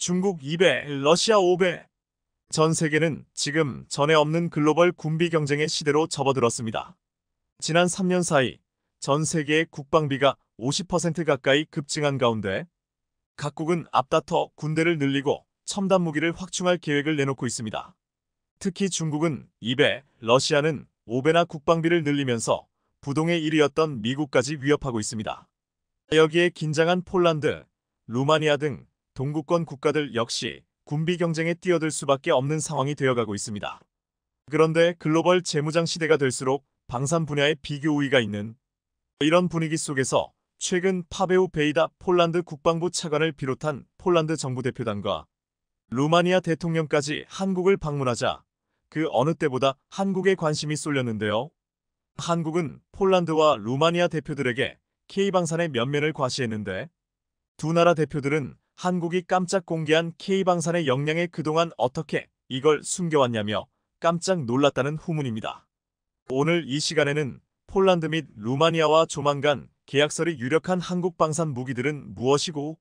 중국 2배, 러시아 5배. 전 세계는 지금 전에 없는 글로벌 군비 경쟁의 시대로 접어들었습니다. 지난 3년 사이 전 세계의 국방비가 50% 가까이 급증한 가운데 각국은 앞다퉈 군대를 늘리고 첨단 무기를 확충할 계획을 내놓고 있습니다. 특히 중국은 2배, 러시아는 5배나 국방비를 늘리면서 부동의 1위였던 미국까지 위협하고 있습니다. 여기에 긴장한 폴란드, 루마니아 등 동구권 국가들 역시 군비 경쟁에 뛰어들 수밖에 없는 상황이 되어가고 있습니다. 그런데 글로벌 재무장 시대가 될수록 방산 분야에 비교 우위가 있는 이런 분위기 속에서 최근 파베우 베이다 폴란드 국방부 차관을 비롯한 폴란드 정부 대표단과 루마니아 대통령까지 한국을 방문하자 그 어느 때보다 한국에 관심이 쏠렸는데요. 한국은 폴란드와 루마니아 대표들에게 K방산의 면면을 과시했는데 두 나라 대표들은 한국이 깜짝 공개한 K방산의 역량에 그동안 어떻게 이걸 숨겨왔냐며 깜짝 놀랐다는 후문입니다. 오늘 이 시간에는 폴란드 및 루마니아와 조만간 계약설이 유력한 한국 방산 무기들은 무엇이고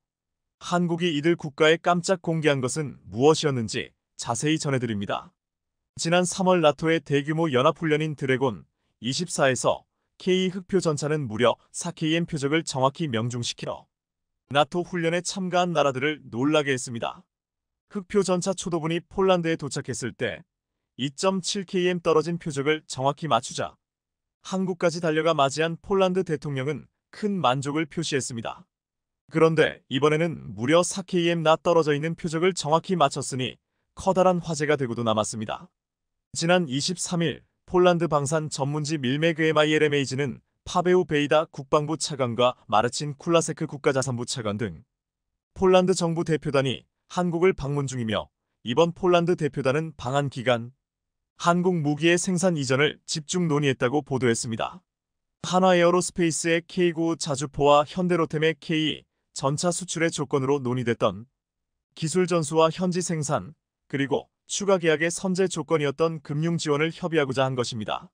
한국이 이들 국가에 깜짝 공개한 것은 무엇이었는지 자세히 전해드립니다. 지난 3월 나토의 대규모 연합훈련인 드래곤 24에서 K 흑표 전차는 무려 4KM 표적을 정확히 명중시키러 나토 훈련에 참가한 나라들을 놀라게 했습니다. 흑표 전차 초도분이 폴란드에 도착했을 때 2.7km 떨어진 표적을 정확히 맞추자 한국까지 달려가 맞이한 폴란드 대통령은 큰 만족을 표시했습니다. 그런데 이번에는 무려 4km 나 떨어져 있는 표적을 정확히 맞췄으니 커다란 화제가 되고도 남았습니다. 지난 23일 폴란드 방산 전문지 밀메그 MILMAG는 파베우 베이다 국방부 차관과 마르친 쿨라세크 국가자산부 차관 등 폴란드 정부 대표단이 한국을 방문 중이며 이번 폴란드 대표단은 방한 기간 한국 무기의 생산 이전을 집중 논의했다고 보도했습니다. 한화에어로스페이스의 K9 자주포와 현대로템의 K 전차 수출의 조건으로 논의됐던 기술 전수와 현지 생산 그리고 추가 계약의 선제 조건이었던 금융 지원을 협의하고자 한 것입니다.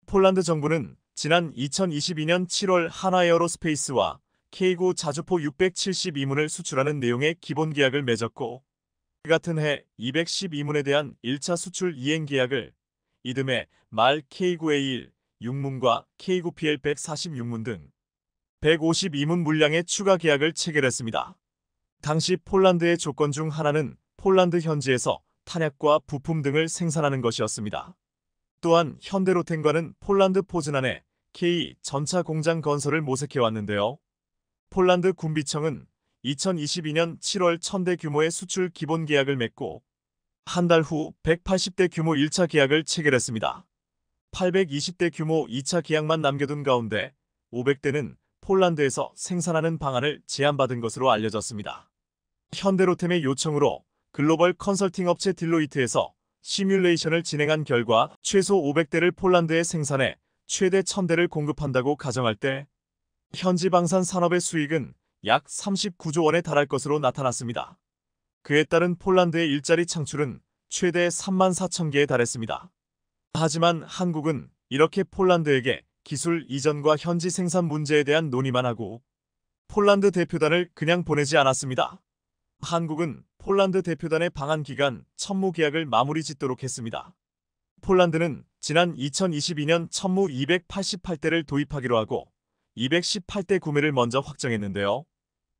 폴란드 정부는 지난 2022년 7월 한화에어로스페이스와 K9 자주포 672문을 수출하는 내용의 기본 계약을 맺었고 같은 해 212문에 대한 1차 수출 이행 계약을 이듬해 말 K9A1 6문과 K9PL 146문 등 152문 물량의 추가 계약을 체결했습니다. 당시 폴란드의 조건 중 하나는 폴란드 현지에서 탄약과 부품 등을 생산하는 것이었습니다. 또한 현대로템과는 폴란드 포즈난에 K 전차 공장 건설을 모색해왔는데요. 폴란드 군비청은 2022년 7월 1000대 규모의 수출 기본 계약을 맺고 한 달 후 180대 규모 1차 계약을 체결했습니다. 820대 규모 2차 계약만 남겨둔 가운데 500대는 폴란드에서 생산하는 방안을 제안받은 것으로 알려졌습니다. 현대로템의 요청으로 글로벌 컨설팅 업체 딜로이트에서 시뮬레이션을 진행한 결과 최소 500대를 폴란드에 생산해 최대 1000대를 공급한다고 가정할 때 현지 방산 산업의 수익은 약 39조 원에 달할 것으로 나타났습니다. 그에 따른 폴란드의 일자리 창출은 최대 34,000개에 달했습니다. 하지만 한국은 이렇게 폴란드에게 기술 이전과 현지 생산 문제에 대한 논의만 하고 폴란드 대표단을 그냥 보내지 않았습니다. 한국은 폴란드 대표단의 방한 기간 천무 계약을 마무리 짓도록 했습니다. 폴란드는 지난 2022년 천무 288대를 도입하기로 하고 218대 구매를 먼저 확정했는데요.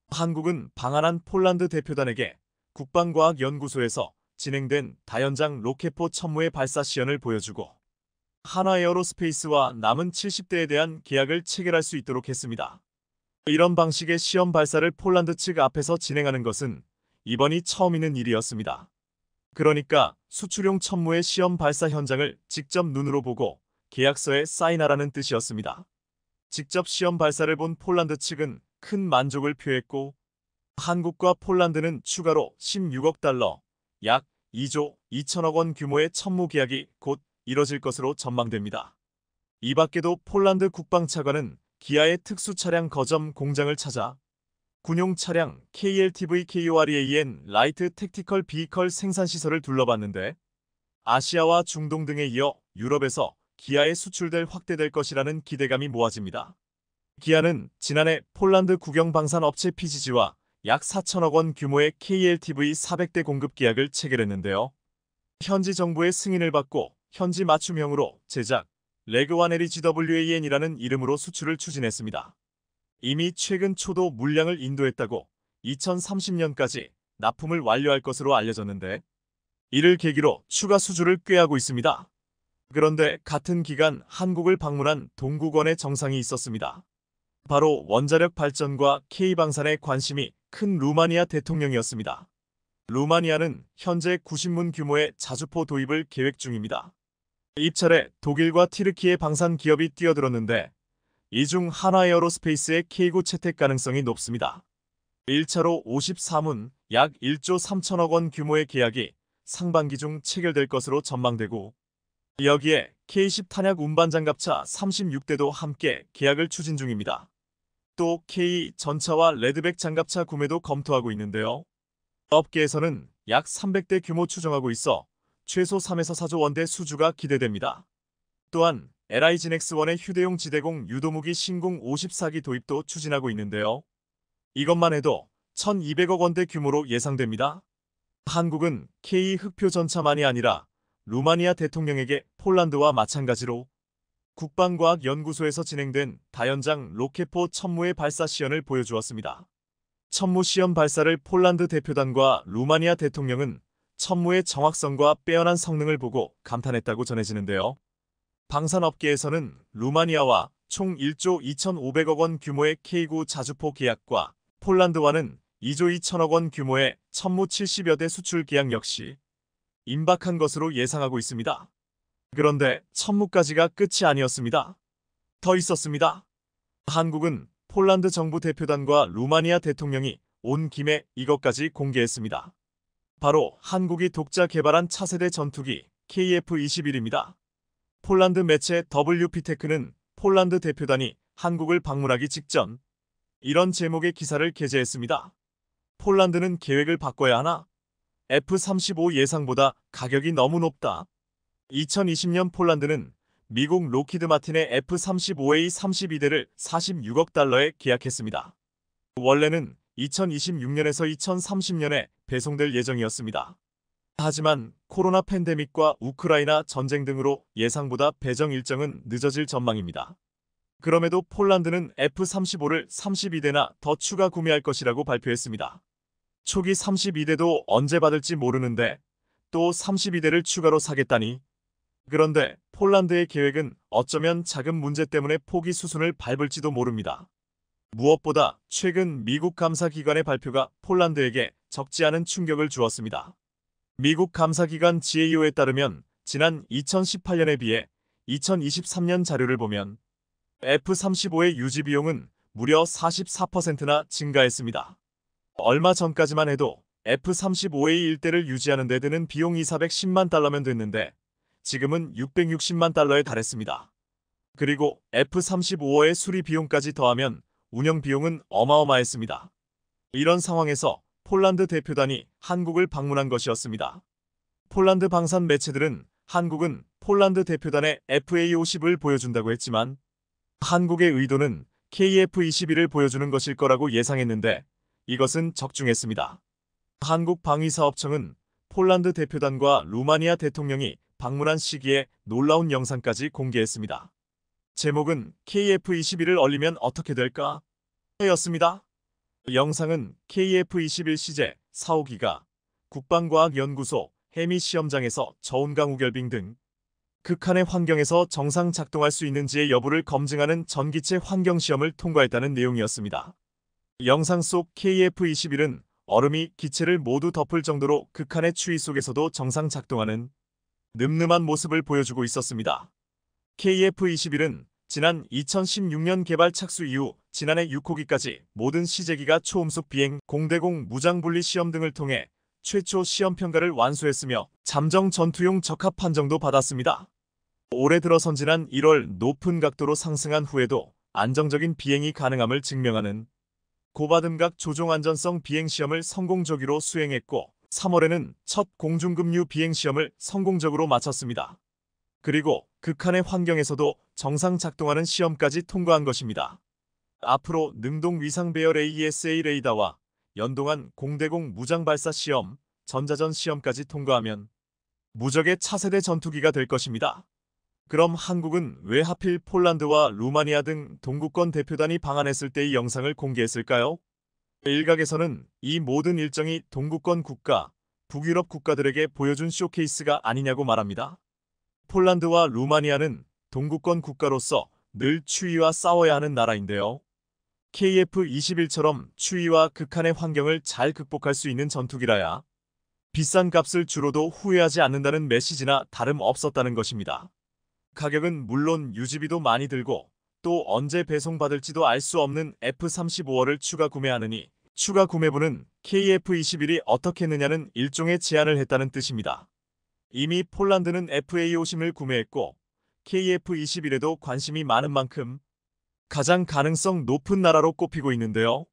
한국은 방한한 폴란드 대표단에게 국방과학연구소에서 진행된 다연장 로켓포 천무의 발사 시연을 보여주고 한화에어로스페이스와 남은 70대에 대한 계약을 체결할 수 있도록 했습니다. 이런 방식의 시험 발사를 폴란드 측 앞에서 진행하는 것은 이번이 처음 있는 일이었습니다. 그러니까 수출용 천무의 시험 발사 현장을 직접 눈으로 보고 계약서에 사인하라는 뜻이었습니다. 직접 시험 발사를 본 폴란드 측은 큰 만족을 표했고 한국과 폴란드는 추가로 16억 달러, 약 2조 2천억 원 규모의 천무 계약이 곧 이뤄질 것으로 전망됩니다. 이 밖에도 폴란드 국방차관은 기아의 특수차량 거점 공장을 찾아 군용 차량 KLTV-KOREAN 라이트 택티컬 비이컬 생산시설을 둘러봤는데 아시아와 중동 등에 이어 유럽에서 기아에 수출될 확대될 것이라는 기대감이 모아집니다. 기아는 지난해 폴란드 국영방산업체 PGG와 약 4천억 원 규모의 KLTV 400대 공급 계약을 체결했는데요. 현지 정부의 승인을 받고 현지 맞춤형으로 제작, 레그완 LGWAN이라는 이름으로 수출을 추진했습니다. 이미 최근 초도 물량을 인도했다고 2030년까지 납품을 완료할 것으로 알려졌는데 이를 계기로 추가 수주를 꾀하고 있습니다. 그런데 같은 기간 한국을 방문한 동국원의 정상이 있었습니다. 바로 원자력 발전과 K방산에 관심이 큰 루마니아 대통령이었습니다. 루마니아는 현재 90문 규모의 자주포 도입을 계획 중입니다. 입찰에 독일과 티르키의 방산 기업이 뛰어들었는데 이 중 한화에어로스페이스의 K구 채택 가능성이 높습니다. 1차로 54문 약 1조 3천억 원 규모의 계약이 상반기 중 체결될 것으로 전망되고 여기에 K10 탄약 운반 장갑차 36대도 함께 계약을 추진 중입니다. 또 K 전차와 레드백 장갑차 구매도 검토하고 있는데요. 업계에서는 약 300대 규모 추정하고 있어 최소 3에서 4조 원대 수주가 기대됩니다. 또한 LIGNX1의 휴대용 지대공 유도무기 신궁 54기 도입도 추진하고 있는데요. 이것만 해도 1,200억 원대 규모로 예상됩니다. 한국은 K 흑표 전차만이 아니라 루마니아 대통령에게 폴란드와 마찬가지로 국방과학연구소에서 진행된 다연장 로켓포 천무의 발사 시연을 보여주었습니다. 천무 시험 발사를 폴란드 대표단과 루마니아 대통령은 천무의 정확성과 빼어난 성능을 보고 감탄했다고 전해지는데요. 방산업계에서는 루마니아와 총 1조 2,500억 원 규모의 K9 자주포 계약과 폴란드와는 2조 2천억 원 규모의 천무 70여 대 수출 계약 역시 임박한 것으로 예상하고 있습니다. 그런데 천무까지가 끝이 아니었습니다. 더 있었습니다. 한국은 폴란드 정부 대표단과 루마니아 대통령이 온 김에 이것까지 공개했습니다. 바로 한국이 독자 개발한 차세대 전투기 KF-21입니다. 폴란드 매체 WP테크는 폴란드 대표단이 한국을 방문하기 직전 이런 제목의 기사를 게재했습니다. 폴란드는 계획을 바꿔야 하나? F-35 예상보다 가격이 너무 높다. 2020년 폴란드는 미국 로키드 마틴의 F-35A 32대를 46억 달러에 계약했습니다. 원래는 2026년에서 2030년에 배송될 예정이었습니다. 하지만 코로나 팬데믹과 우크라이나 전쟁 등으로 예상보다 배정 일정은 늦어질 전망입니다. 그럼에도 폴란드는 F-35를 32대나 더 추가 구매할 것이라고 발표했습니다. 초기 32대도 언제 받을지 모르는데 또 32대를 추가로 사겠다니. 그런데 폴란드의 계획은 어쩌면 작은 문제 때문에 포기 수순을 밟을지도 모릅니다. 무엇보다 최근 미국 감사기관의 발표가 폴란드에게 적지 않은 충격을 주었습니다. 미국 감사기관 GAO에 따르면 지난 2018년에 비해 2023년 자료를 보면 F-35의 유지 비용은 무려 44%나 증가했습니다. 얼마 전까지만 해도 F-35A 1대를 유지하는 데 드는 비용이 410만 달러면 됐는데 지금은 660만 달러에 달했습니다. 그리고 F-35의 수리 비용까지 더하면 운영 비용은 어마어마했습니다. 이런 상황에서 폴란드 대표단이 한국을 방문한 것이었습니다. 폴란드 방산 매체들은 한국은 폴란드 대표단의 FA-50을 보여준다고 했지만 한국의 의도는 KF-21을 보여주는 것일 거라고 예상했는데 이것은 적중했습니다. 한국방위사업청은 폴란드 대표단과 루마니아 대통령이 방문한 시기에 놀라운 영상까지 공개했습니다. 제목은 KF-21을 얼리면 어떻게 될까? 였습니다. 영상은 KF-21 시제 4호기가 국방과학연구소 해미 시험장에서 저온강 우결빙 등 극한의 환경에서 정상 작동할 수 있는지의 여부를 검증하는 전기체 환경시험을 통과했다는 내용이었습니다. 영상 속 KF-21은 얼음이 기체를 모두 덮을 정도로 극한의 추위 속에서도 정상 작동하는 늠름한 모습을 보여주고 있었습니다. KF-21은 지난 2016년 개발 착수 이후 지난해 6호기까지 모든 시제기가 초음속 비행, 공대공 무장분리 시험 등을 통해 최초 시험 평가를 완수했으며 잠정 전투용 적합 판정도 받았습니다. 올해 들어 선진한 1월 높은 각도로 상승한 후에도 안정적인 비행이 가능함을 증명하는 고받음각 조종안전성 비행시험을 성공적으로 수행했고 3월에는 첫 공중급류 비행시험을 성공적으로 마쳤습니다. 그리고 극한의 환경에서도 정상 작동하는 시험까지 통과한 것입니다. 앞으로 능동 위상 배열 AESA 레이더와 연동한 공대공 무장발사 시험, 전자전 시험까지 통과하면 무적의 차세대 전투기가 될 것입니다. 그럼 한국은 왜 하필 폴란드와 루마니아 등 동구권 대표단이 방한했을 때의 영상을 공개했을까요? 일각에서는 이 모든 일정이 동구권 국가, 북유럽 국가들에게 보여준 쇼케이스가 아니냐고 말합니다. 폴란드와 루마니아는 동구권 국가로서 늘 추위와 싸워야 하는 나라인데요. KF-21처럼 추위와 극한의 환경을 잘 극복할 수 있는 전투기라야 비싼 값을 주로도 후회하지 않는다는 메시지나 다름없었다는 것입니다. 가격은 물론 유지비도 많이 들고 또 언제 배송받을지도 알 수 없는 F-35를 추가 구매하느니 추가 구매분은 KF-21이 어떻게 했느냐는 일종의 제안을 했다는 뜻입니다. 이미 폴란드는 FA-50을 구매했고 KF-21에도 관심이 많은 만큼 가장 가능성 높은 나라로 꼽히고 있는데요.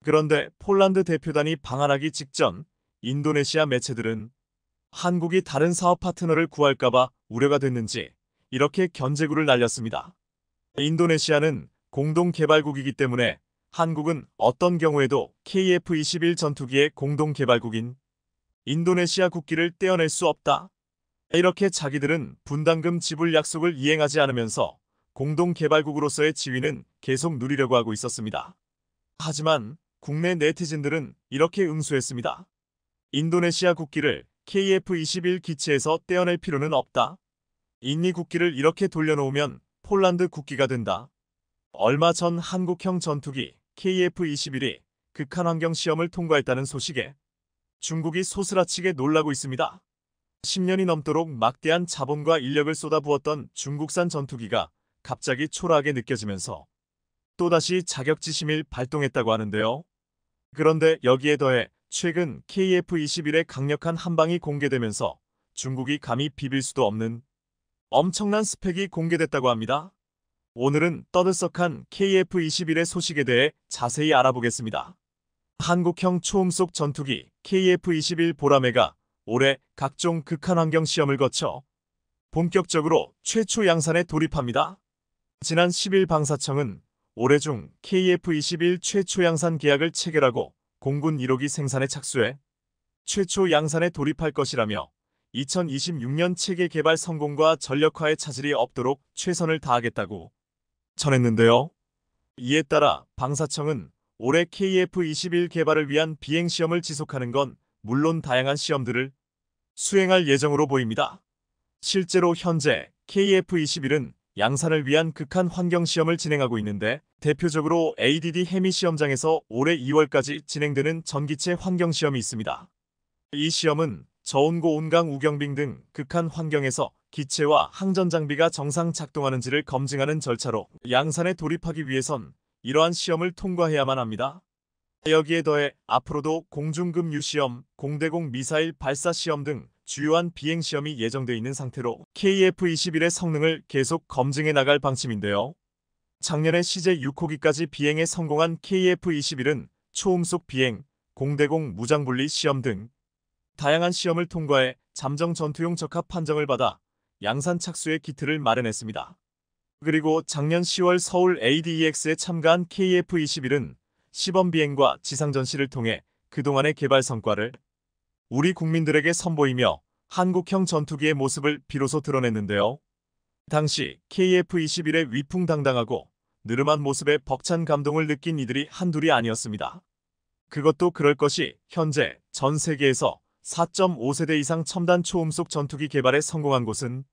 그런데 폴란드 대표단이 방한하기 직전 인도네시아 매체들은 한국이 다른 사업 파트너를 구할까봐 우려가 됐는지 이렇게 견제구를 날렸습니다. 인도네시아는 공동개발국이기 때문에 한국은 어떤 경우에도 KF-21 전투기의 공동개발국인 인도네시아 국기를 떼어낼 수 없다. 이렇게 자기들은 분담금 지불 약속을 이행하지 않으면서 공동개발국으로서의 지위는 계속 누리려고 하고 있었습니다. 하지만 국내 네티즌들은 이렇게 응수했습니다. 인도네시아 국기를 KF-21 기체에서 떼어낼 필요는 없다. 인니 국기를 이렇게 돌려놓으면 폴란드 국기가 된다. 얼마 전 한국형 전투기 KF-21이 극한환경 시험을 통과했다는 소식에 중국이 소스라치게 놀라고 있습니다. 10년이 넘도록 막대한 자본과 인력을 쏟아부었던 중국산 전투기가 갑자기 초라하게 느껴지면서 또다시 자격지심을 발동했다고 하는데요. 그런데 여기에 더해 최근 KF-21의 강력한 함방이 공개되면서 중국이 감히 비빌 수도 없는 엄청난 스펙이 공개됐다고 합니다. 오늘은 떠들썩한 KF-21의 소식에 대해 자세히 알아보겠습니다. 한국형 초음속 전투기 KF-21 보라매가 올해 각종 극한환경 시험을 거쳐 본격적으로 최초 양산에 돌입합니다. 지난 10일 방사청은 올해 중 KF-21 최초 양산 계약을 체결하고 공군 1호기 생산에 착수해 최초 양산에 돌입할 것이라며 2026년 체계 개발 성공과 전력화에 차질이 없도록 최선을 다하겠다고 전했는데요. 이에 따라 방사청은 올해 KF-21 개발을 위한 비행시험을 지속하는 건 물론 다양한 시험들을 수행할 예정으로 보입니다. 실제로 현재 KF-21은 양산을 위한 극한 환경 시험을 진행하고 있는데 대표적으로 ADD 해미 시험장에서 올해 2월까지 진행되는 전기체 환경 시험이 있습니다. 이 시험은 저온고 온강 우경빙 등 극한 환경에서 기체와 항전 장비가 정상 작동하는지를 검증하는 절차로 양산에 돌입하기 위해선 이러한 시험을 통과해야만 합니다. 여기에 더해 앞으로도 공중급유 시험, 공대공 미사일 발사 시험 등 주요한 비행 시험이 예정돼 있는 상태로 KF-21의 성능을 계속 검증해 나갈 방침인데요. 작년에 CJ 6호기까지 비행에 성공한 KF-21은 초음속 비행, 공대공 무장분리 시험 등 다양한 시험을 통과해 잠정 전투용 적합 판정을 받아 양산 착수의 기틀을 마련했습니다. 그리고 작년 10월 서울 ADEX에 참가한 KF-21은 시범 비행과 지상 전시를 통해 그동안의 개발 성과를 우리 국민들에게 선보이며 한국형 전투기의 모습을 비로소 드러냈는데요. 당시 KF-21의 위풍당당하고 느름한 모습에 벅찬 감동을 느낀 이들이 한둘이 아니었습니다. 그것도 그럴 것이 현재 전 세계에서 4.5세대 이상 첨단 초음속 전투기 개발에 성공한 곳은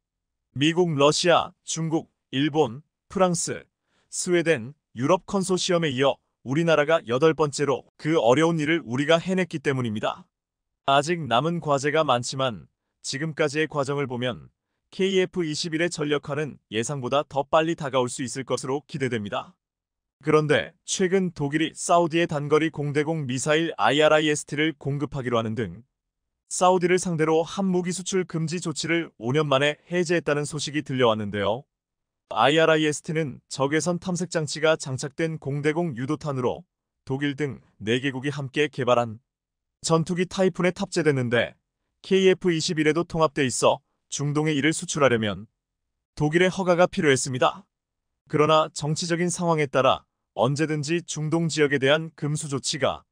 미국, 러시아, 중국, 일본, 프랑스, 스웨덴, 유럽 컨소시엄에 이어 우리나라가 8번째로 그 어려운 일을 우리가 해냈기 때문입니다. 아직 남은 과제가 많지만 지금까지의 과정을 보면 KF-21의 전력화는 예상보다 더 빨리 다가올 수 있을 것으로 기대됩니다. 그런데 최근 독일이 사우디의 단거리 공대공 미사일 IRIS-T를 공급하기로 하는 등 사우디를 상대로 함무기 수출 금지 조치를 5년 만에 해제했다는 소식이 들려왔는데요. IRIS-T는 적외선 탐색 장치가 장착된 공대공 유도탄으로 독일 등 4개국이 함께 개발한 전투기 타이푼에 탑재됐는데 KF-21에도 통합돼 있어 중동에 이를 수출하려면 독일의 허가가 필요했습니다. 그러나 정치적인 상황에 따라 언제든지 중동 지역에 대한 금수 조치가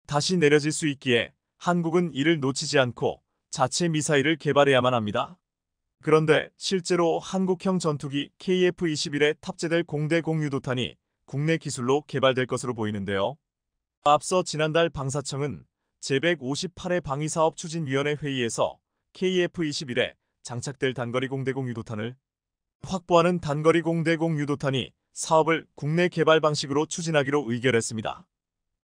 다시 내려질 수 있기에 한국은 이를 놓치지 않고 자체 미사일을 개발해야만 합니다. 그런데 실제로 한국형 전투기 KF-21에 탑재될 공대공 유도탄이 국내 기술로 개발될 것으로 보이는데요. 앞서 지난달 방사청은 제158회 방위사업추진위원회 회의에서 KF-21에 장착될 단거리 공대공 유도탄을 확보하는 단거리 공대공 유도탄이 사업을 국내 개발 방식으로 추진하기로 의결했습니다.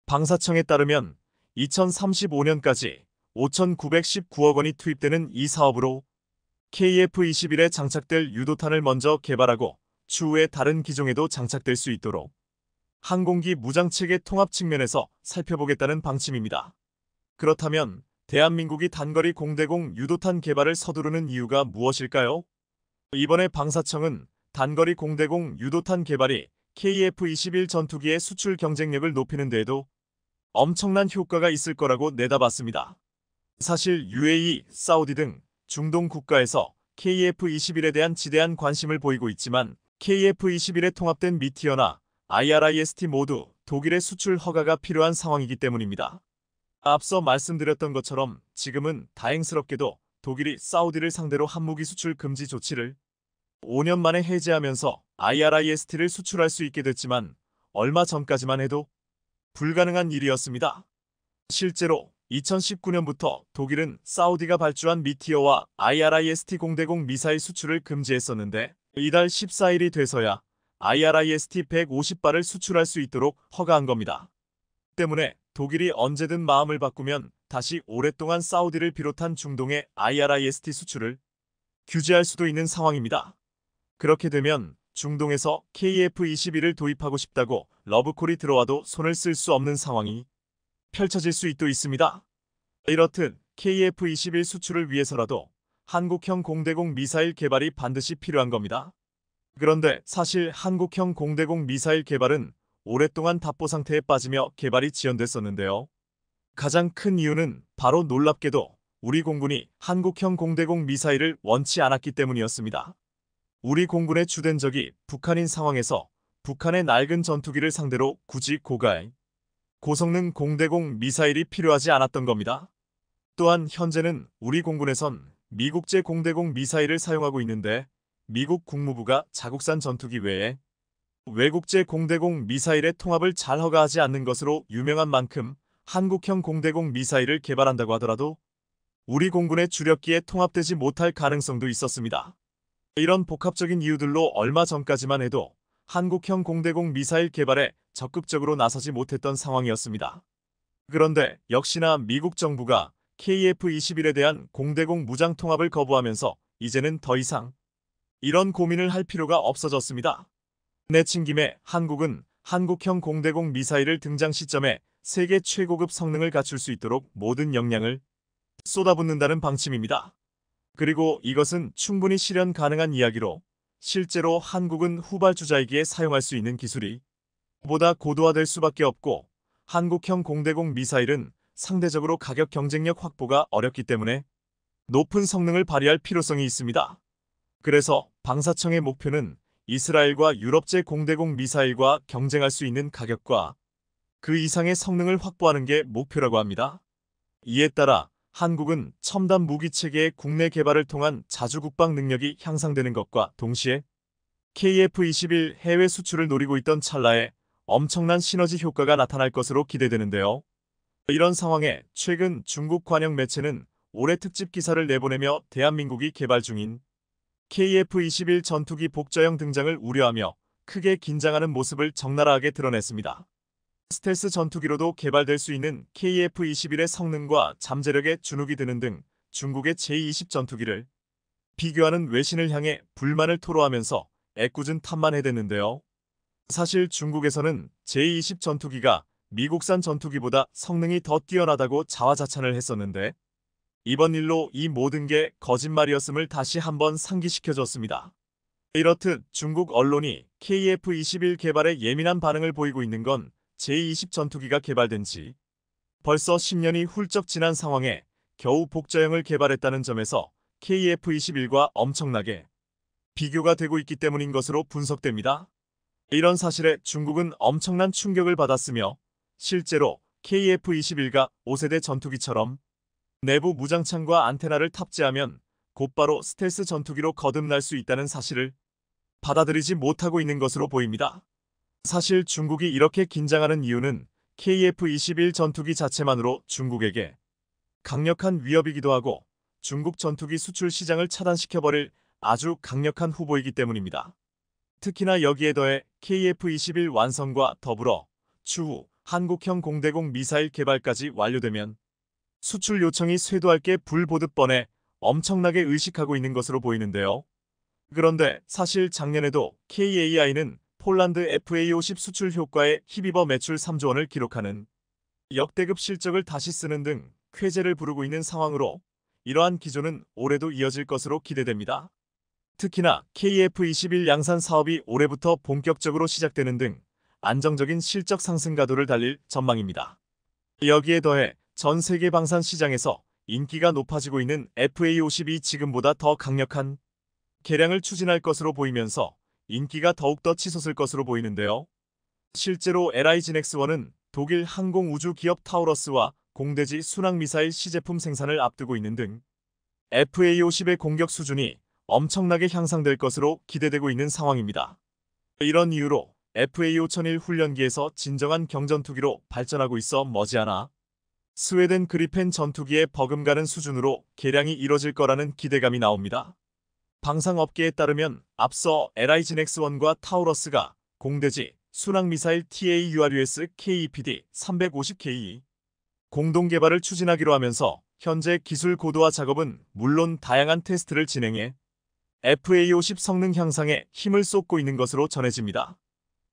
방사청에 따르면 2035년까지 5,919억 원이 투입되는 이 사업으로 KF-21에 장착될 유도탄을 먼저 개발하고 추후에 다른 기종에도 장착될 수 있도록 항공기 무장체계 통합 측면에서 살펴보겠다는 방침입니다. 그렇다면 대한민국이 단거리 공대공 유도탄 개발을 서두르는 이유가 무엇일까요? 이번에 방사청은 단거리 공대공 유도탄 개발이 KF-21 전투기의 수출 경쟁력을 높이는 데에도 엄청난 효과가 있을 거라고 내다봤습니다. 사실 UAE, 사우디 등 중동 국가에서 KF-21에 대한 지대한 관심을 보이고 있지만 KF-21에 통합된 미티어나 IRIS-T 모두 독일의 수출 허가가 필요한 상황이기 때문입니다. 앞서 말씀드렸던 것처럼 지금은 다행스럽게도 독일이 사우디를 상대로 함무기 수출 금지 조치를 5년 만에 해제하면서 IRIS-T를 수출할 수 있게 됐지만 얼마 전까지만 해도 불가능한 일이었습니다. 실제로 2019년부터 독일은 사우디가 발주한 미티어와 IRIS-T 공대공 미사일 수출을 금지했었는데 이달 14일이 돼서야 IRIS-T 150발을 수출할 수 있도록 허가한 겁니다. 때문에 독일이 언제든 마음을 바꾸면 다시 오랫동안 사우디를 비롯한 중동의 IRIS-T 수출을 규제할 수도 있는 상황입니다. 그렇게 되면 중동에서 KF-21을 도입하고 싶다고 러브콜이 들어와도 손을 쓸 수 없는 상황이 펼쳐질 수도 있습니다. 이렇듯 KF-21 수출을 위해서라도 한국형 공대공 미사일 개발이 반드시 필요한 겁니다. 그런데 사실 한국형 공대공 미사일 개발은 오랫동안 답보 상태에 빠지며 개발이 지연됐었는데요. 가장 큰 이유는 바로 놀랍게도 우리 공군이 한국형 공대공 미사일을 원치 않았기 때문이었습니다. 우리 공군의 주된 적이 북한인 상황에서 북한의 낡은 전투기를 상대로 굳이 고성능 공대공 미사일이 필요하지 않았던 겁니다. 또한 현재는 우리 공군에선 미국제 공대공 미사일을 사용하고 있는데 미국 국무부가 자국산 전투기 외에 외국제 공대공 미사일의 통합을 잘 허가하지 않는 것으로 유명한 만큼 한국형 공대공 미사일을 개발한다고 하더라도 우리 공군의 주력기에 통합되지 못할 가능성도 있었습니다. 이런 복합적인 이유들로 얼마 전까지만 해도 한국형 공대공 미사일 개발에 적극적으로 나서지 못했던 상황이었습니다. 그런데 역시나 미국 정부가 KF-21에 대한 공대공 무장 통합을 거부하면서 이제는 더 이상 이런 고민을 할 필요가 없어졌습니다. 내친 김에 한국은 한국형 공대공 미사일을 등장 시점에 세계 최고급 성능을 갖출 수 있도록 모든 역량을 쏟아붓는다는 방침입니다. 그리고 이것은 충분히 실현 가능한 이야기로 실제로 한국은 후발주자이기에 사용할 수 있는 기술이 보다 고도화될 수밖에 없고 한국형 공대공 미사일은 상대적으로 가격 경쟁력 확보가 어렵기 때문에 높은 성능을 발휘할 필요성이 있습니다. 그래서 방사청의 목표는 이스라엘과 유럽제 공대공 미사일과 경쟁할 수 있는 가격과 그 이상의 성능을 확보하는 게 목표라고 합니다. 이에 따라 한국은 첨단 무기체계의 국내 개발을 통한 자주국방 능력이 향상되는 것과 동시에 KF-21 해외 수출을 노리고 있던 찰나에 엄청난 시너지 효과가 나타날 것으로 기대되는데요. 이런 상황에 최근 중국 관영 매체는 올해 특집 기사를 내보내며 대한민국이 개발 중인 KF-21 전투기 복저형 등장을 우려하며 크게 긴장하는 모습을 적나라하게 드러냈습니다. 스텔스 전투기로도 개발될 수 있는 KF-21의 성능과 잠재력에 주눅이 드는 등 중국의 제-20 전투기를 비교하는 외신을 향해 불만을 토로하면서 애꿎은 탓만 해댔는데요. 사실 중국에서는 제-20 전투기가 미국산 전투기보다 성능이 더 뛰어나다고 자화자찬을 했었는데 이번 일로 이 모든 게 거짓말이었음을 다시 한번 상기시켜줬습니다. 이렇듯 중국 언론이 KF-21 개발에 예민한 반응을 보이고 있는 건 제-20 전투기가 개발된 지 벌써 10년이 훌쩍 지난 상황에 겨우 복저형을 개발했다는 점에서 KF-21과 엄청나게 비교가 되고 있기 때문인 것으로 분석됩니다. 이런 사실에 중국은 엄청난 충격을 받았으며 실제로 KF-21가 5세대 전투기처럼 내부 무장창과 안테나를 탑재하면 곧바로 스텔스 전투기로 거듭날 수 있다는 사실을 받아들이지 못하고 있는 것으로 보입니다. 사실 중국이 이렇게 긴장하는 이유는 KF-21 전투기 자체만으로 중국에게 강력한 위협이기도 하고 중국 전투기 수출 시장을 차단시켜버릴 아주 강력한 후보이기 때문입니다. 특히나 여기에 더해 KF-21 완성과 더불어 추후 한국형 공대공 미사일 개발까지 완료되면 수출 요청이 쇄도할 게 불 보듯 뻔해 엄청나게 의식하고 있는 것으로 보이는데요. 그런데 사실 작년에도 KAI는 폴란드 FA-50 수출 효과에 힘입어 매출 3조 원을 기록하는 역대급 실적을 다시 쓰는 등 쾌재를 부르고 있는 상황으로 이러한 기조는 올해도 이어질 것으로 기대됩니다. 특히나 KF-21 양산 사업이 올해부터 본격적으로 시작되는 등 안정적인 실적 상승 가도를 달릴 전망입니다. 여기에 더해 전 세계 방산 시장에서 인기가 높아지고 있는 FA-50이 지금보다 더 강력한 개량을 추진할 것으로 보이면서 인기가 더욱더 치솟을 것으로 보이는데요. 실제로 LIGNX1은 독일 항공우주 기업 타우러스와 공대지 순항미사일 시제품 생산을 앞두고 있는 등 FA-50의 공격 수준이 엄청나게 향상될 것으로 기대되고 있는 상황입니다. 이런 이유로 FA-5001 훈련기에서 진정한 경전투기로 발전하고 있어 머지않아 스웨덴 그리펜 전투기에 버금가는 수준으로 개량이 이뤄질 거라는 기대감이 나옵니다. 방상업계에 따르면 앞서 LIGNX1과 타우러스가 공대지 순항미사일 TAURUS KEPD-350KE 공동 개발을 추진하기로 하면서 현재 기술 고도화 작업은 물론 다양한 테스트를 진행해 FA-50 성능 향상에 힘을 쏟고 있는 것으로 전해집니다.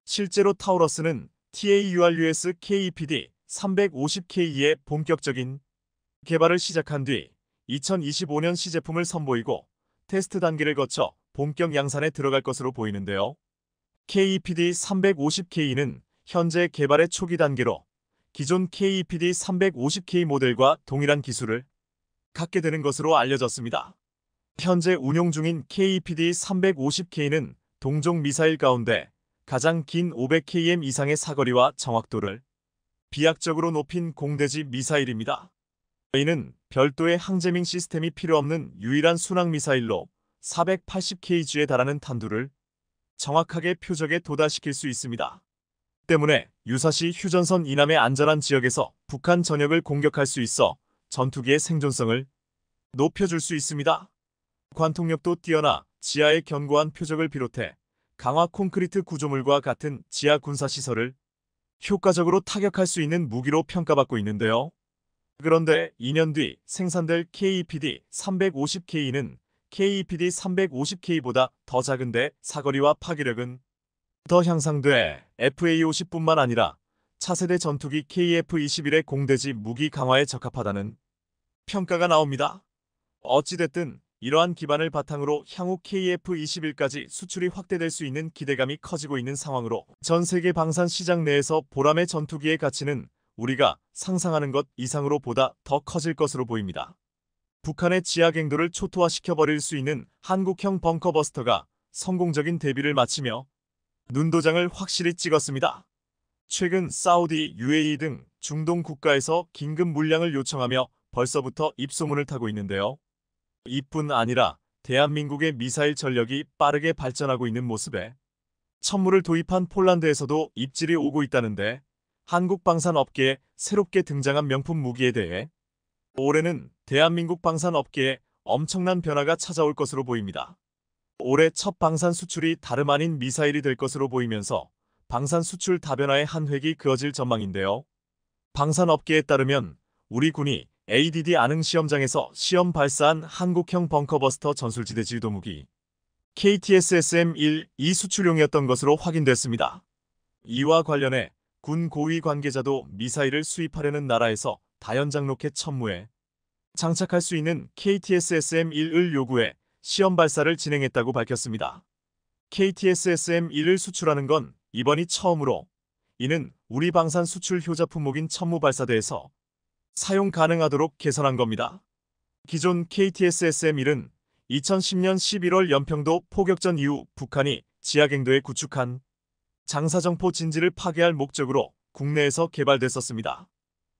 실제로 타우러스는 TAURUS KEPD-350KE의 본격적인 개발을 시작한 뒤 2025년 시제품을 선보이고 테스트 단계를 거쳐 본격 양산에 들어갈 것으로 보이는데요. KEPD-350K는 현재 개발의 초기 단계로 기존 KEPD-350K 모델과 동일한 기술을 갖게 되는 것으로 알려졌습니다. 현재 운용 중인 KEPD-350K는 동종 미사일 가운데 가장 긴 500km 이상의 사거리와 정확도를 비약적으로 높인 공대지 미사일입니다. 이는 별도의 항제밍 시스템이 필요 없는 유일한 순항 미사일로 480kg에 달하는 탄두를 정확하게 표적에 도달시킬 수 있습니다. 때문에 유사시 휴전선 이남의 안전한 지역에서 북한 전역을 공격할 수 있어 전투기의 생존성을 높여줄 수 있습니다. 관통력도 뛰어나 지하의 견고한 표적을 비롯해 강화 콘크리트 구조물과 같은 지하 군사시설을 효과적으로 타격할 수 있는 무기로 평가받고 있는데요. 그런데 2년 뒤 생산될 KEPD-350K는 KEPD-350K보다 더 작은데 사거리와 파괴력은 더 향상돼 FA-50뿐만 아니라 차세대 전투기 KF-21의 공대지 무기 강화에 적합하다는 평가가 나옵니다. 어찌됐든 이러한 기반을 바탕으로 향후 KF-21까지 수출이 확대될 수 있는 기대감이 커지고 있는 상황으로 전 세계 방산 시장 내에서 보람의 전투기의 가치는 우리가 상상하는 것 이상으로 보다 더 커질 것으로 보입니다. 북한의 지하 갱도를 초토화시켜버릴 수 있는 한국형 벙커버스터가 성공적인 데뷔를 마치며 눈도장을 확실히 찍었습니다. 최근 사우디, UAE 등 중동 국가에서 긴급 물량을 요청하며 벌써부터 입소문을 타고 있는데요. 이뿐 아니라 대한민국의 미사일 전력이 빠르게 발전하고 있는 모습에 천무를 도입한 폴란드에서도 입질이 오고 있다는데 한국 방산업계에 새롭게 등장한 명품 무기에 대해 올해는 대한민국 방산업계에 엄청난 변화가 찾아올 것으로 보입니다. 올해 첫 방산 수출이 다름 아닌 미사일이 될 것으로 보이면서 방산 수출 다변화의 한 획이 그어질 전망인데요. 방산업계에 따르면 우리 군이 ADD 안흥 시험장에서 시험 발사한 한국형 벙커버스터 전술지대 지도무기 KTS-SM-1이 수출용이었던 것으로 확인됐습니다. 이와 관련해 군 고위 관계자도 미사일을 수입하려는 나라에서 다연장 로켓 천무에 장착할 수 있는 KTS-SM-1을 요구해 시험 발사를 진행했다고 밝혔습니다. KTS-SM-1을 수출하는 건 이번이 처음으로 이는 우리 방산 수출 효자 품목인 천무 발사대에서 사용 가능하도록 개선한 겁니다. 기존 KTS-SM-1은 2010년 11월 연평도 포격전 이후 북한이 지하갱도에 구축한 장사정포 진지를 파괴할 목적으로 국내에서 개발됐었습니다.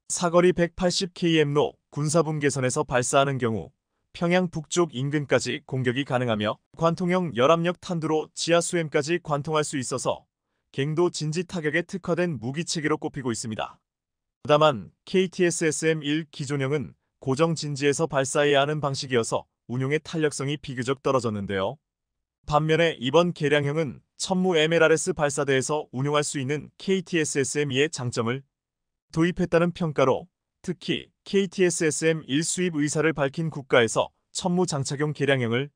사거리 180km로 군사분계선에서 발사하는 경우 평양 북쪽 인근까지 공격이 가능하며 관통형 열압력 탄두로 지하 수행까지 관통할 수 있어서 갱도 진지 타격에 특화된 무기체계로 꼽히고 있습니다. 다만 KTS-SM-1 기존형은 고정 진지에서 발사해야 하는 방식이어서 운용의 탄력성이 비교적 떨어졌는데요. 반면에 이번 개량형은 천무 MLRS 발사대에서 운용할 수 있는 KTS-SM-2의 장점을 도입했다는 평가로 특히 KTS-SM-1 수입 의사를 밝힌 국가에서 천무 장착용 개량형을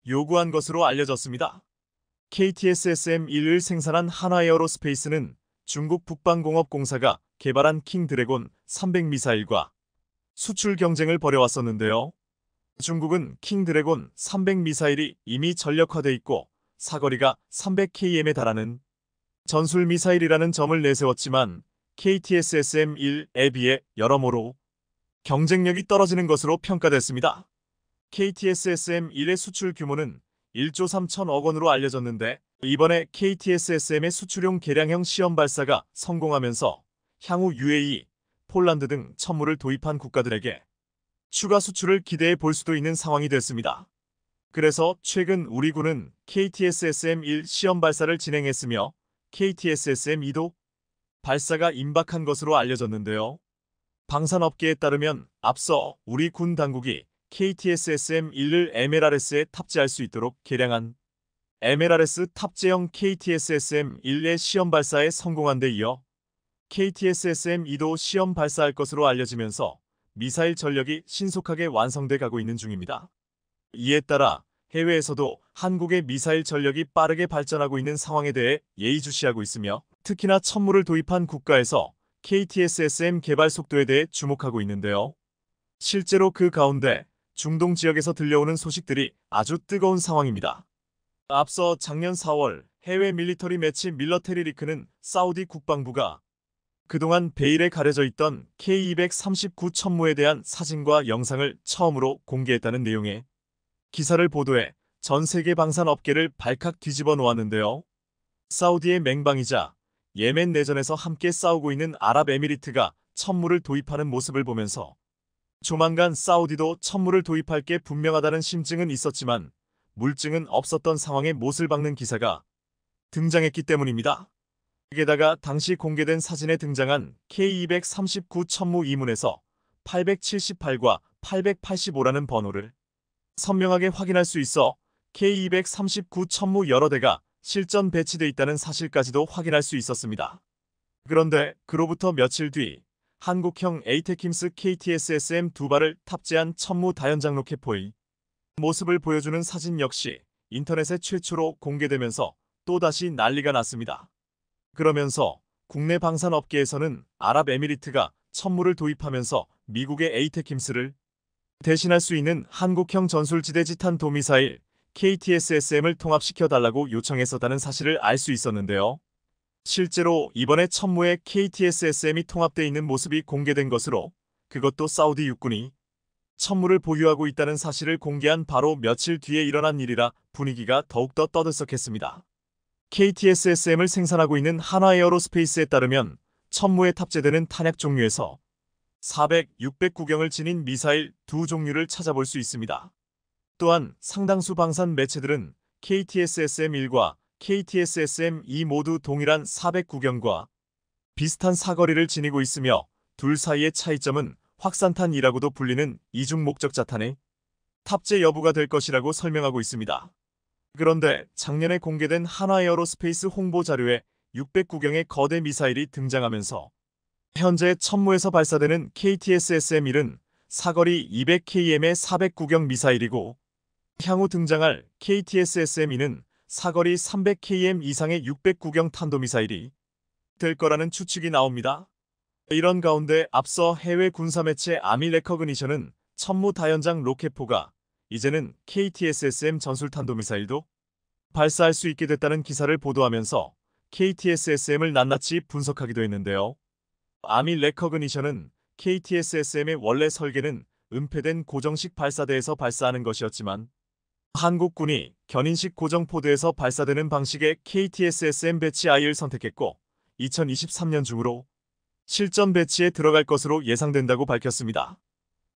요구한 것으로 알려졌습니다. KTS-SM-1을 생산한 한화에어로스페이스는 중국 북방공업공사가 개발한 킹 드래곤 300 미사일과 수출 경쟁을 벌여왔었는데요. 중국은 킹 드래곤 300 미사일이 이미 전력화돼 있고 사거리가 300km에 달하는 전술 미사일이라는 점을 내세웠지만 KTS-SM-1에 비해 여러모로 경쟁력이 떨어지는 것으로 평가됐습니다. KTS-SM-1의 수출 규모는 1조 3천억 원으로 알려졌는데 이번에 KTS-SM의 수출용 개량형 시험 발사가 성공하면서 향후 UAE, 폴란드 등 천무를 도입한 국가들에게 추가 수출을 기대해 볼 수도 있는 상황이 됐습니다. 그래서 최근 우리 군은 KTS-SM-1 시험 발사를 진행했으며 KTS-SM-2도 발사가 임박한 것으로 알려졌는데요. 방산업계에 따르면 앞서 우리 군 당국이 KTS-SM-1을 MLRS에 탑재할 수 있도록 개량한 MLRS 탑재형 KTS-SM-1의 시험 발사에 성공한 데 이어 KTS-SM-2도 시험 발사할 것으로 알려지면서 미사일 전력이 신속하게 완성돼 가고 있는 중입니다. 이에 따라 해외에서도 한국의 미사일 전력이 빠르게 발전하고 있는 상황에 대해 예의주시하고 있으며 특히나 천무를 도입한 국가에서 KTS-SM 개발 속도에 대해 주목하고 있는데요. 실제로 그 가운데 중동 지역에서 들려오는 소식들이 아주 뜨거운 상황입니다. 앞서 작년 4월 해외 밀리터리 매치 밀러테리 리크는 사우디 국방부가 그동안 베일에 가려져 있던 K239 천무에 대한 사진과 영상을 처음으로 공개했다는 내용의 기사를 보도해 전 세계 방산업계를 발칵 뒤집어 놓았는데요. 사우디의 맹방이자 예멘 내전에서 함께 싸우고 있는 아랍에미리트가 천무를 도입하는 모습을 보면서 조만간 사우디도 천무를 도입할 게 분명하다는 심증은 있었지만 물증은 없었던 상황에 못을 박는 기사가 등장했기 때문입니다. 게다가 당시 공개된 사진에 등장한 K239 천무 이문에서 878과 885라는 번호를 선명하게 확인할 수 있어 K239 천무 여러 대가 실전 배치돼 있다는 사실까지도 확인할 수 있었습니다. 그런데 그로부터 며칠 뒤 한국형 에이테킴스 KTS-SM 두 발을 탑재한 천무 다연장 로켓포의 모습을 보여주는 사진 역시 인터넷에 최초로 공개되면서 또다시 난리가 났습니다. 그러면서 국내 방산업계에서는 아랍에미리트가 천무를 도입하면서 미국의 에이테킴스를 대신할 수 있는 한국형 전술지대 지탄 도미사일 KTS-SM을 통합시켜달라고 요청했었다는 사실을 알 수 있었는데요. 실제로 이번에 천무에 KTS-SM이 통합되어 있는 모습이 공개된 것으로 그것도 사우디 육군이 천무를 보유하고 있다는 사실을 공개한 바로 며칠 뒤에 일어난 일이라 분위기가 더욱더 떠들썩했습니다. KTS-SM을 생산하고 있는 한화에어로스페이스에 따르면 천무에 탑재되는 탄약 종류에서 400, 600 구경을 지닌 미사일 두 종류를 찾아볼 수 있습니다. 또한 상당수 방산 매체들은 KTS-SM-1과 KTS-SM-2 모두 동일한 400 구경과 비슷한 사거리를 지니고 있으며 둘 사이의 차이점은 확산탄이라고도 불리는 이중 목적 자탄의 탑재 여부가 될 것이라고 설명하고 있습니다. 그런데 작년에 공개된 한화에어로스페이스 홍보 자료에 600 구경의 거대 미사일이 등장하면서 현재 천무에서 발사되는 KTS-SM-1은 사거리 200km의 400 구경 미사일이고 향후 등장할 KTS-SM-2는 사거리 300km 이상의 600 구경 탄도미사일이 될 거라는 추측이 나옵니다. 이런 가운데 앞서 해외 군사매체 아미 레커그니션은 천무 다연장 로켓포가 이제는 KTS-SM 전술탄도미사일도 발사할 수 있게 됐다는 기사를 보도하면서 KTS-SM을 낱낱이 분석하기도 했는데요. 아미 레커그니션은 KTS-SM의 원래 설계는 은폐된 고정식 발사대에서 발사하는 것이었지만 한국군이 견인식 고정포드에서 발사되는 방식의 KTS-SM 배치 I를 선택했고 2023년 중으로 실전 배치에 들어갈 것으로 예상된다고 밝혔습니다.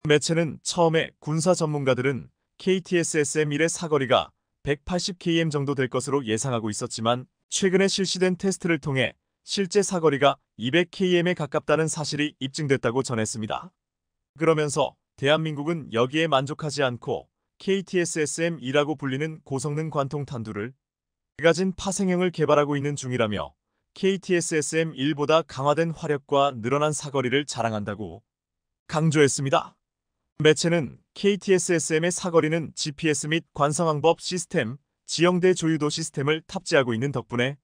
매체는 처음에 군사 전문가들은 KTSSM-1의 사거리가 180km 정도 될 것으로 예상하고 있었지만 최근에 실시된 테스트를 통해 실제 사거리가 200km에 가깝다는 사실이 입증됐다고 전했습니다. 그러면서 대한민국은 여기에 만족하지 않고 KTSSM-2라고 불리는 고성능 관통 탄두를 가진 파생형을 개발하고 있는 중이라며 KTSSM-1보다 강화된 화력과 늘어난 사거리를 자랑한다고 강조했습니다. 매체는 KTSSM의 사거리는 GPS 및 관성항법 시스템, 지형대 조유도 시스템을 탑재하고 있는 덕분에